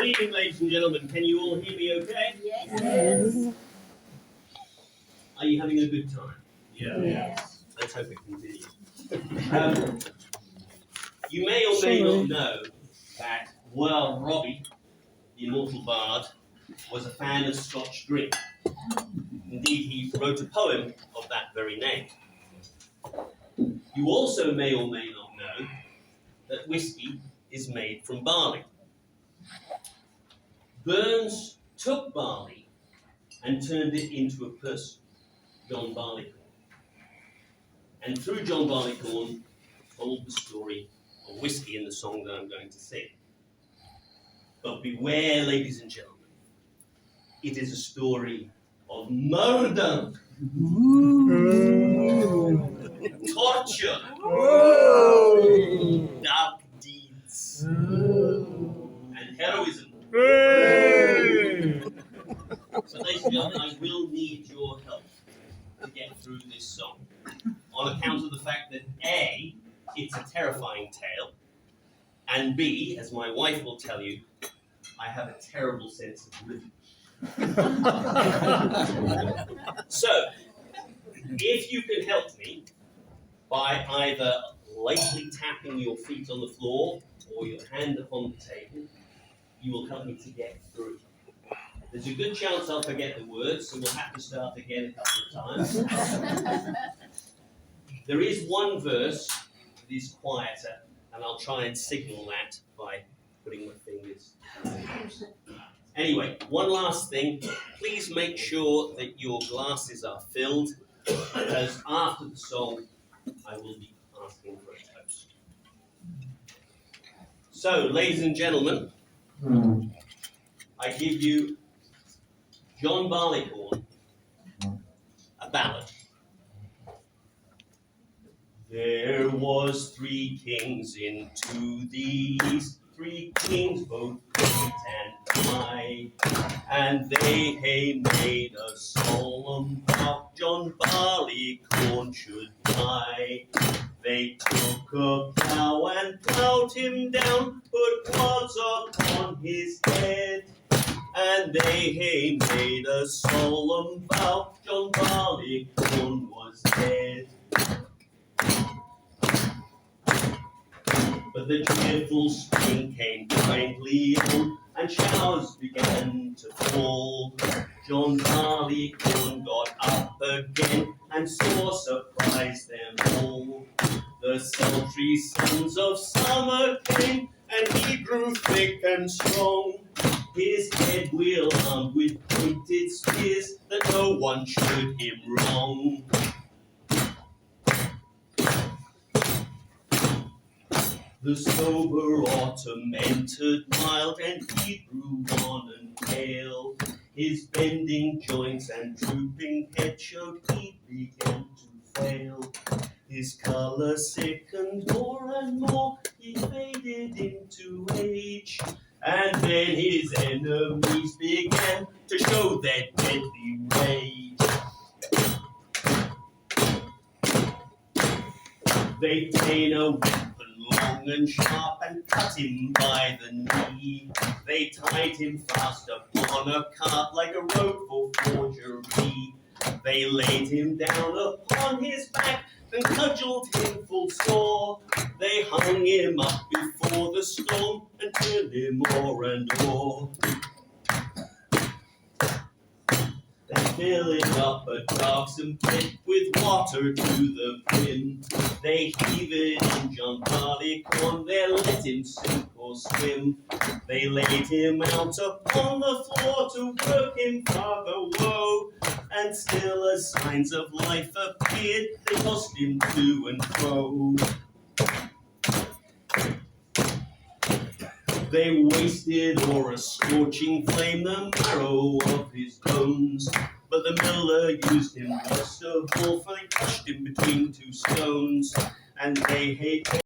Good evening, ladies and gentlemen. Can you all hear me okay? Yes. Are you having a good time? Yeah. Yes. Let's hope it continues. You may or may not know that Robbie, the immortal bard, was a fan of Scotch drink. Indeed, he wrote a poem of that very name. You also may or may not know that whiskey is made from barley. Burns took barley and turned it into a person, John Barleycorn. And through John Barleycorn, told the story of whiskey in the song that I'm going to sing. But beware, ladies and gentlemen, it is a story of murder, torture, dark deeds, and heroism. So, ladies and gentlemen, I will need your help to get through this song, on account of the fact that A, it's a terrifying tale, and B, as my wife will tell you, I have a terrible sense of rhythm. So, if you can help me by either lightly tapping your feet on the floor or your hand upon the table, you will help me to get through. There's a good chance I'll forget the words, so we'll have to start again a couple of times. There is one verse that is quieter, and I'll try and signal that by putting my fingers. Anyway, one last thing. Please make sure that your glasses are filled, because after the song, I will be asking for a toast. So, ladies and gentlemen, I give you John Barleycorn, a ballad. There was 3 kings into the east, 3 kings both great and high, and they made a solemn vow John Barleycorn should die. They took a plough and ploughed him down, put clods upon his head, and they made a solemn vow John Barleycorn was dead. But the cheerful spring came kindly on, and showers began to fall. John Barleycorn got up again, and saw surprise them all. The sultry suns of summer came, and he grew thick and strong. His head wheel armed with pointed spears, that no one should him wrong. The sober autumn entered mild, and he grew wan and pale. His bending joints and drooping head showed he began to fail. His colour sickened more and more, he faded into age. And then his enemies began to show their deadly rage. They ta'en a weapon long and sharp, and cut him by the knee. They tied him fast upon a cart like a rope for forgery. They laid him down upon his back, and cudgelled him full sore. They hung him up before the storm, and turned him o'er and o'er. They filled up a darksome pit with water to the brim. They heaved in John Barleycorn, they let him sink or swim. They laid him out upon the floor to work him farther woe. And still as signs of life appeared, they tossed him to and fro. They wasted o'er a scorching flame the marrow of his bones. But the miller used him worst of all, for they crushed him between 2 stones. And they hated